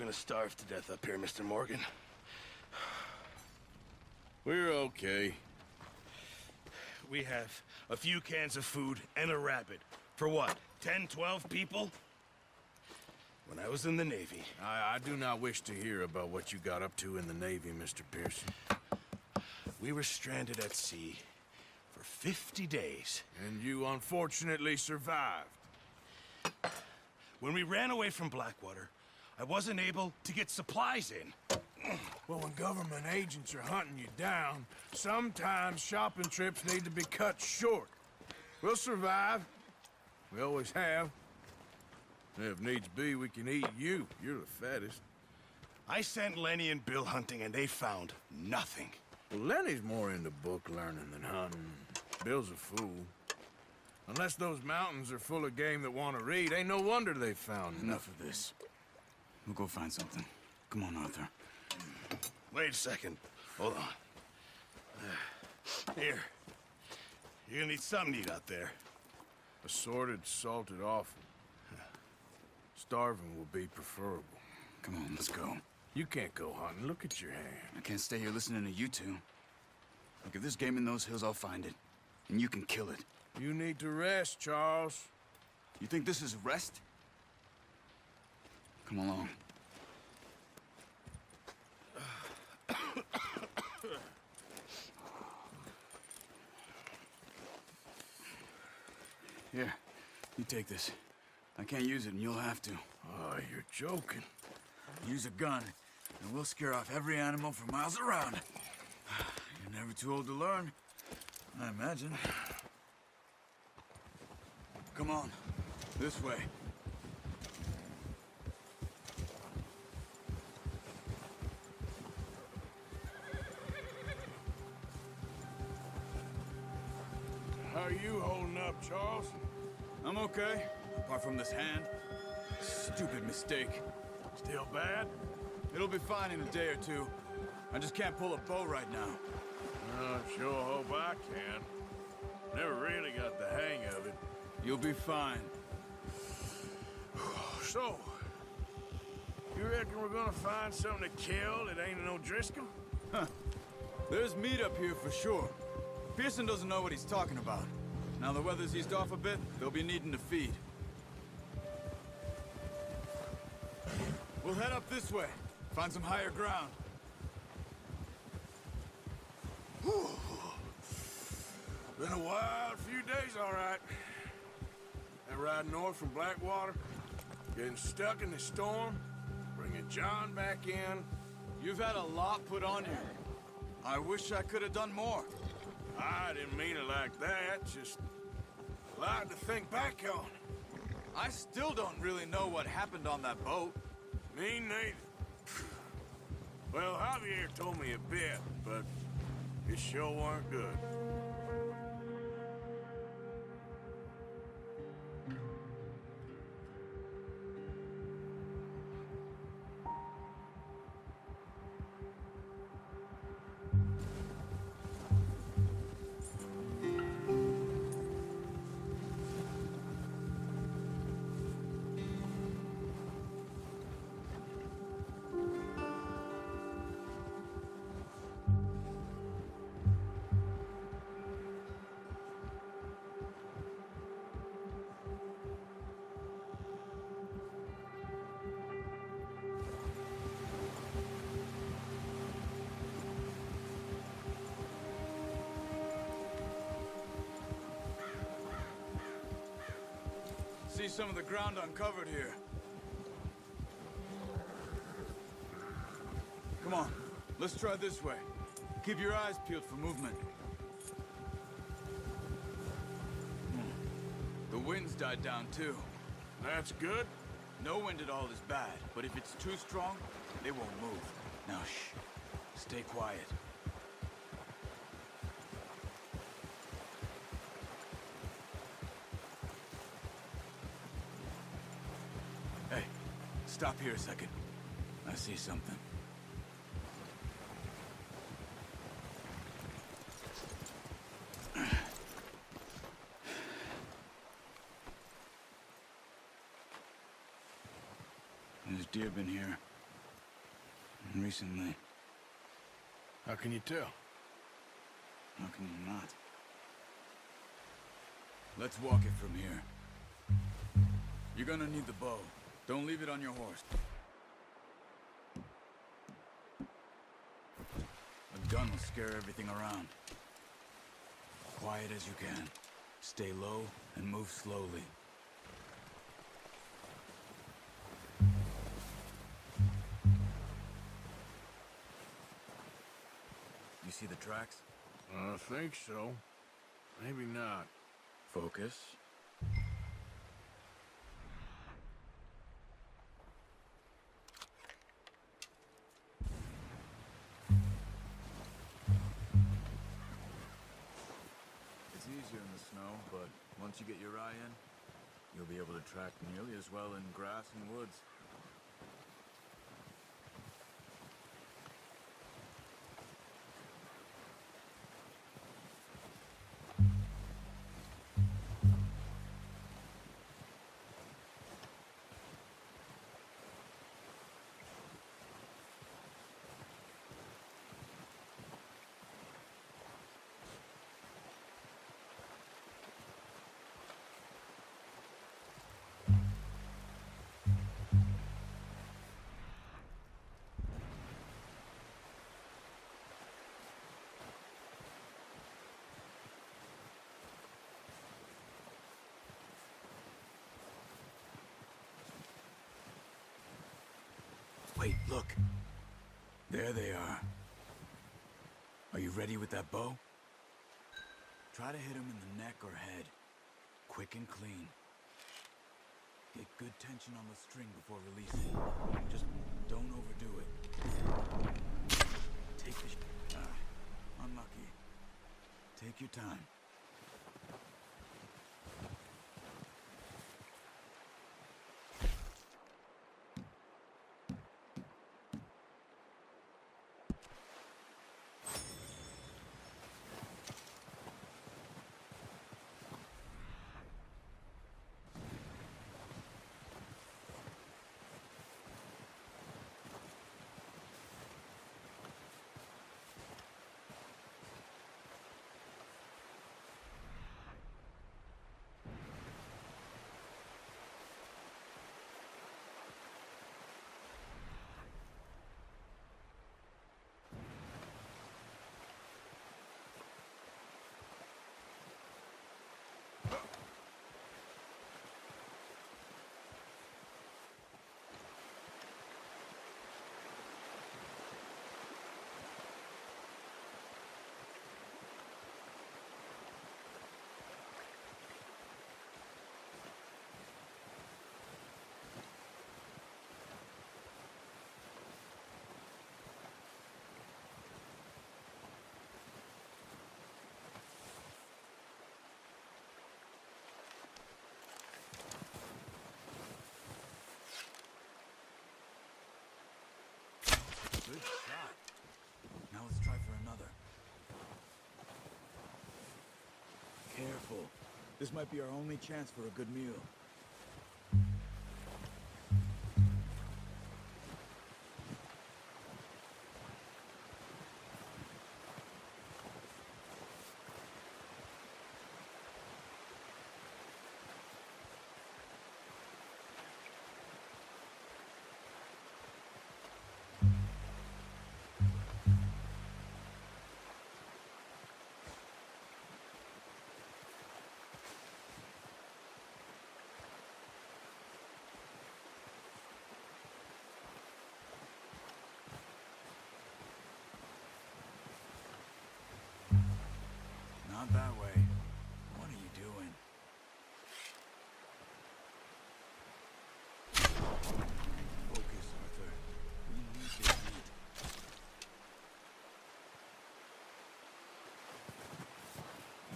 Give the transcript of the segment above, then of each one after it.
gonna starve to death up here, Mr. Morgan. We're okay. We have a few cans of food and a rabbit. For what, 10, 12 people? When I was in the Navy... I do not wish to hear about what you got up to in the Navy, Mr. Pearson. We were stranded at sea for 50 days. And you unfortunately survived. When we ran away from Blackwater, I wasn't able to get supplies in. Well, when government agents are hunting you down, sometimes shopping trips need to be cut short. We'll survive. We always have. If needs be, we can eat you. You're the fattest. I sent Lenny and Bill hunting, and they found nothing. Well, Lenny's more into book learning than hunting. Bill's a fool. Unless those mountains are full of game that want to read, ain't no wonder they found Enough of this. We'll go find something. Come on, Arthur. Wait a second. Hold on. Here. You're gonna need something to eat out there. Assorted, salted offal. Starving will be preferable. Come on, let's go. You can't go hunting. Look at your hand. I can't stay here listening to you two. Look, if there's game in those hills, I'll find it. And you can kill it. You need to rest, Charles. You think this is rest? Come along. Here, you take this. I can't use it, and you'll have to. Oh, you're joking. Use a gun, and we'll scare off every animal for miles around. You're never too old to learn, I imagine. Come on, this way. How are you holding up, Charles? I'm okay, apart from this hand. Stupid mistake. Still bad? It'll be fine in a day or two. I just can't pull a bow right now. I sure hope I can. Never really got the hang of it. You'll be fine. So, you reckon we're gonna find something to kill that ain't no Driscoll? Huh. There's meat up here for sure. Pearson doesn't know what he's talking about. Now the weather's eased off a bit, they'll be needing to feed. We'll head up this way. Find some higher ground. Whew. Been a wild few days, all right. That ride north from Blackwater, getting stuck in the storm, bringing John back in. You've had a lot put on you. I wish I could have done more. I didn't mean it like that, just a lot to think back on. I still don't really know what happened on that boat. Me neither. Well, Javier told me a bit, but it sure weren't good. See some of the ground uncovered here. Come on, let's try this way. Keep your eyes peeled for movement. The wind's died down too. That's good. No wind at all is bad, but if it's too strong, they won't move. Now shh, stay quiet. Hey, stop here a second. I see something. There's deer been here. recently. How can you tell? How can you not? Let's walk it from here. You're gonna need the bow. Don't leave it on your horse. A gun will scare everything around. Quiet as you can. Stay low and move slowly. You see the tracks? I think so. Maybe not. Focus. It's easier in the snow, but once you get your eye in, you'll be able to track nearly as well in grass and woods. Wait, look. There they are. Are you ready with that bow? Try to hit him in the neck or head. Quick and clean. Get good tension on the string before releasing. Just don't overdo it. Take the unlucky. Take your time. Good shot. Now let's try for another. Careful. This might be our only chance for a good meal. Not that way. What are you doing? Focus, Arthur. We need this meat.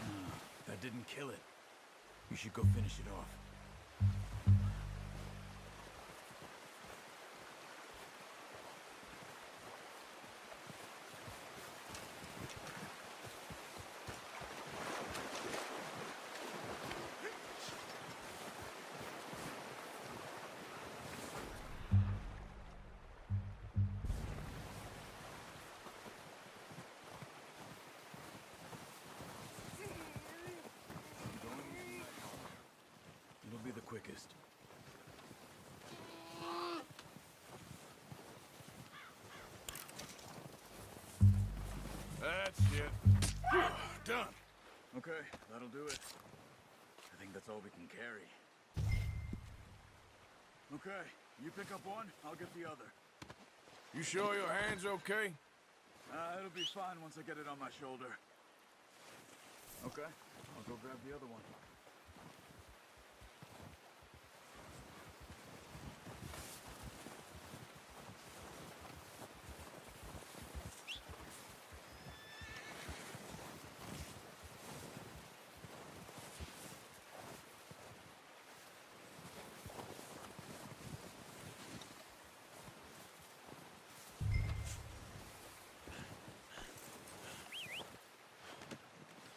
No, that didn't kill it. You should go finish it off. quickest. That's it. Done. Okay, that'll do it. I think that's all we can carry. Okay, you pick up one, I'll get the other. You sure your hand's okay? It'll be fine once I get it on my shoulder. Okay, I'll go grab the other one.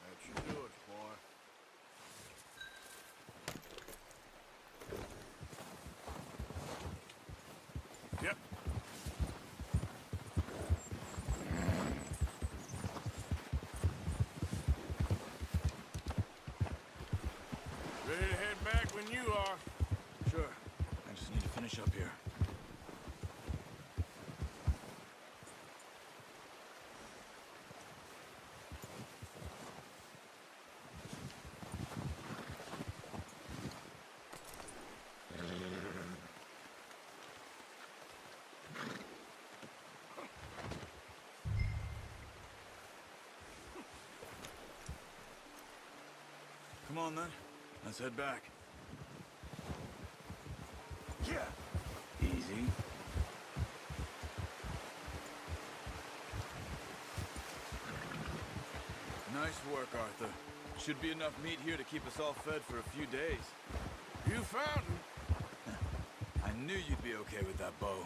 That should do it, boy. Yep. Ready to head back when you are. Sure. I just need to finish up here. Come on then. Let's head back. Yeah. Easy. Nice work, Arthur. Should be enough meat here to keep us all fed for a few days. You found him. I knew you'd be okay with that bow.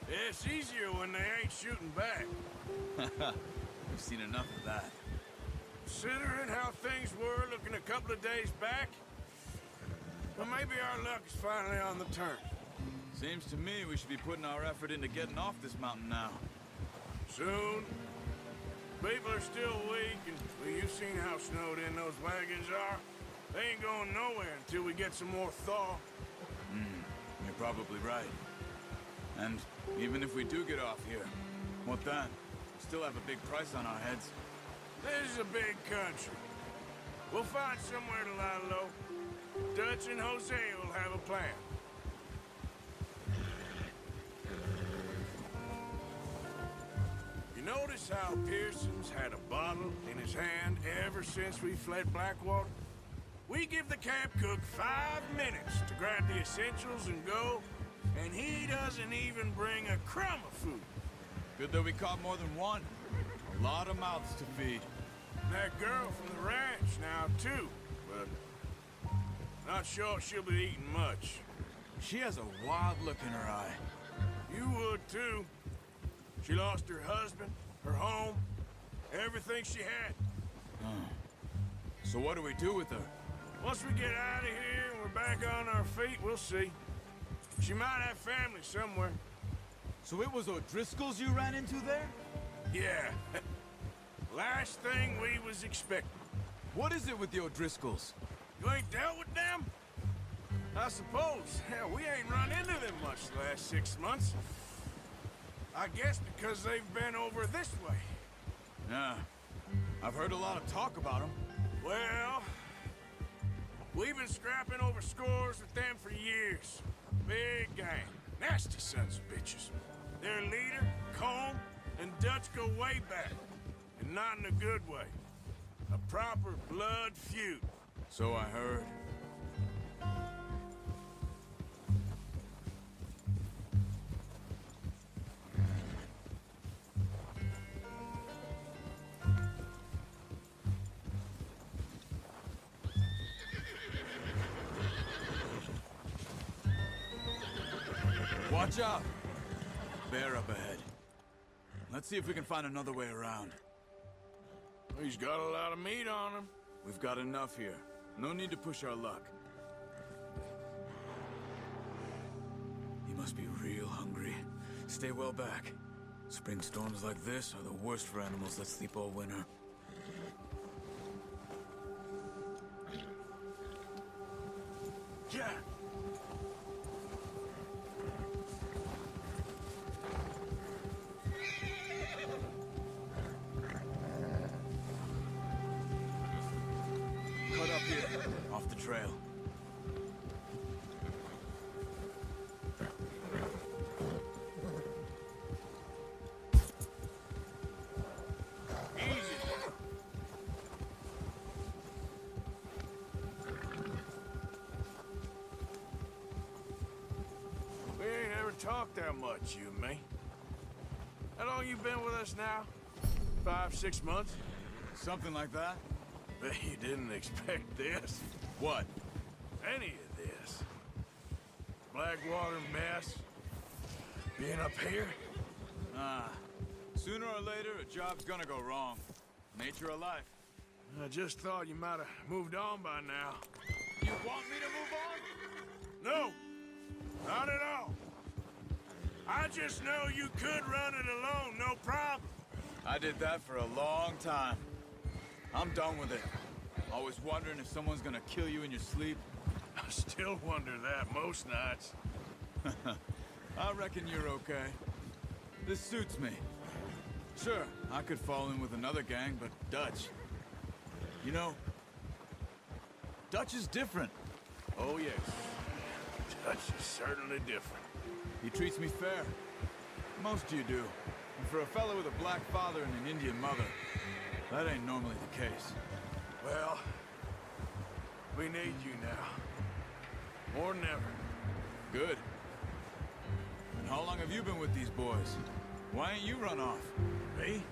It's easier when they ain't shooting back. We've seen enough of that. Considering how things were looking a couple of days back, well, maybe our luck is finally on the turn. Seems to me we should be putting our effort into getting off this mountain now. Soon. People are still weak, and well, you've seen how snowed in those wagons are. They ain't going nowhere until we get some more thaw. You're probably right. And even if we do get off here, what then? We still have a big price on our heads. This is a big country. We'll find somewhere to lie low. Dutch and Jose will have a plan. You notice how Pearson's had a bottle in his hand ever since we fled Blackwater? We give the camp cook 5 minutes to grab the essentials and go, and he doesn't even bring a crumb of food. Good that we caught more than one. A lot of mouths to feed. That girl from the ranch now, too, but not sure she'll be eating much. She has a wild look in her eye. You would, too. She lost her husband, her home, everything she had. So what do we do with her? Once we get out of here and we're back on our feet, we'll see. She might have family somewhere. So it was O'Driscoll's you ran into there? Yeah. Last thing we was expecting. What is it with the O'Driscolls? You ain't dealt with them? I suppose. Hell, we ain't run into them much the last 6 months. I guess because they've been over this way. Yeah. I've heard a lot of talk about them. Well, we've been scrapping over scores with them for years. Big gang. Nasty sons of bitches. Their leader, Combe, and Dutch go way back. And not in a good way. A proper blood feud. So I heard. Watch out! Bear up ahead. Let's see if we can find another way around. He's got a lot of meat on him. We've got enough here. No need to push our luck. He must be real hungry. Stay well back. Spring storms like this are the worst for animals that sleep all winter. Yeah. trail. Easy. We ain't ever talked that much, you and me. How long you been with us now? 5, 6 months? Something like that? Bet you didn't expect this. What? Any of this. Blackwater mess. Being up here? Ah. Sooner or later, a job's gonna go wrong. Nature of life. I just thought you might have moved on by now. You want me to move on? No, not at all. I just know you could run it alone, no problem. I did that for a long time. I'm done with it. Always wondering if someone's gonna kill you in your sleep. I still wonder that most nights. I reckon you're okay. This suits me. Sure, I could fall in with another gang, but Dutch... You know, Dutch is different. Oh, yes. Dutch is certainly different. He treats me fair. Most of you do. And for a fellow with a black father and an Indian mother, that ain't normally the case. Well, we need you now. More than ever. Good. And how long have you been with these boys? Why ain't you run off? Me?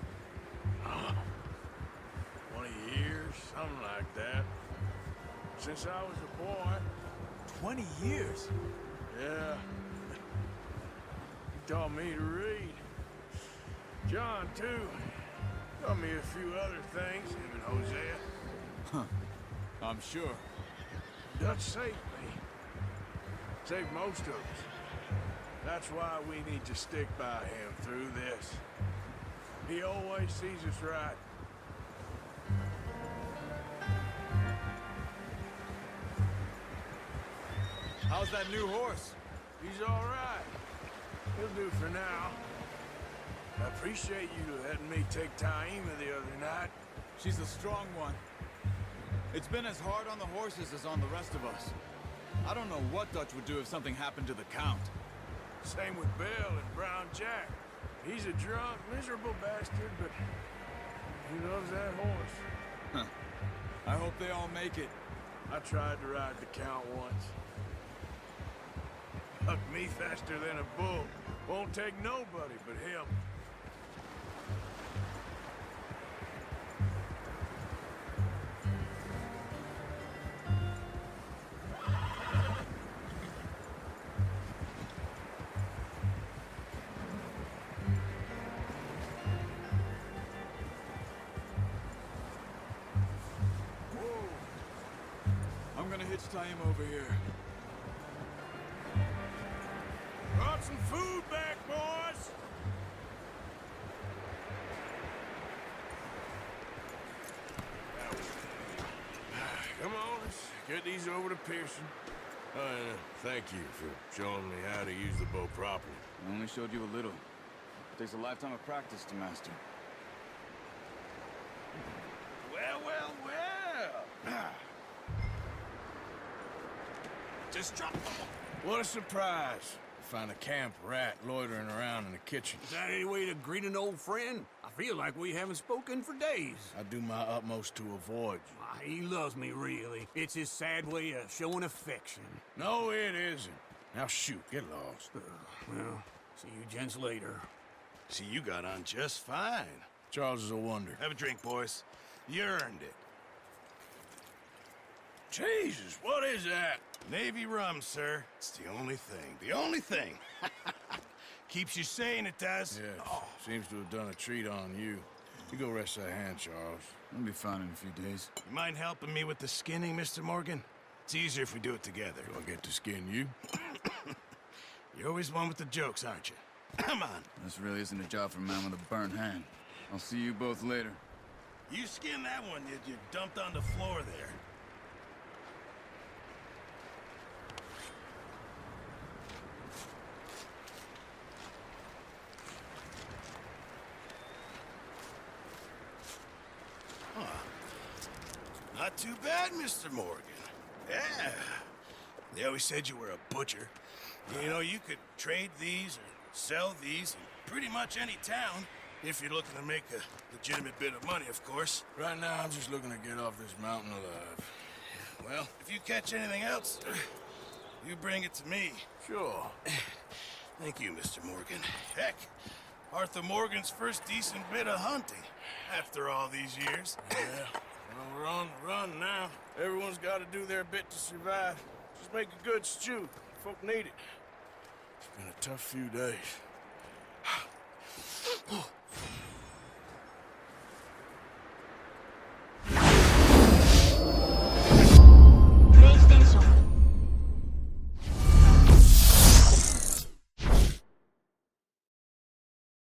20 years, something like that. Since I was a boy. 20 years? Yeah. He taught me to read. John, too. Taught me a few other things, him and Hosea. Huh. I'm sure. Dutch saved me. Saved most of us. That's why we need to stick by him through this. He always sees us right. How's that new horse? He's all right. He'll do for now. I appreciate you letting me take Taima the other night. She's a strong one. It's been as hard on the horses as on the rest of us. I don't know what Dutch would do if something happened to the Count. Same with Bill and Brown Jack. He's a drunk, miserable bastard, but he loves that horse. Huh. I hope they all make it. I tried to ride the Count once. Hucked me faster than a bull. Won't take nobody but him. I'm gonna hitch tie him over here. Brought some food back, boys! Come on, let's get these over to Pearson. Thank you for showing me how to use the bow properly. I only showed you a little. It takes a lifetime of practice to master. Well, well, well. Just drop them. What a surprise. Find a camp rat loitering around in the kitchen. Is that any way to greet an old friend? I feel like we haven't spoken for days. I do my utmost to avoid you. Ah, he loves me, really. It's his sad way of showing affection. No, it isn't. Now shoot, get lost. Well, see you gents later. See, you got on just fine. Charles is a wonder. Have a drink, boys. You earned it. Jesus, what is that? Navy rum, sir. It's the only thing. The only thing. Keeps you sane, it does. Yes, seems to have done a treat on you. You go rest that hand, Charles. I'll be fine in a few days. You mind helping me with the skinning, Mr. Morgan? It's easier if we do it together. Do I get to skin you? You're always one with the jokes, aren't you? Come on. This really isn't a job for a man with a burnt hand. I'll see you both later. You skin that one you dumped on the floor there. Not too bad, Mr. Morgan. Yeah. They always said you were a butcher. You know, you could trade these or sell these in pretty much any town, if you're looking to make a legitimate bit of money, of course. Right now, I'm just looking to get off this mountain alive. Well, if you catch anything else, you bring it to me. Sure. Thank you, Mr. Morgan. Heck, Arthur Morgan's first decent bit of hunting after all these years. Yeah. Well, we're on the run now. Everyone's got to do their bit to survive. Just make a good stew. Folk need it. It's been a tough few days.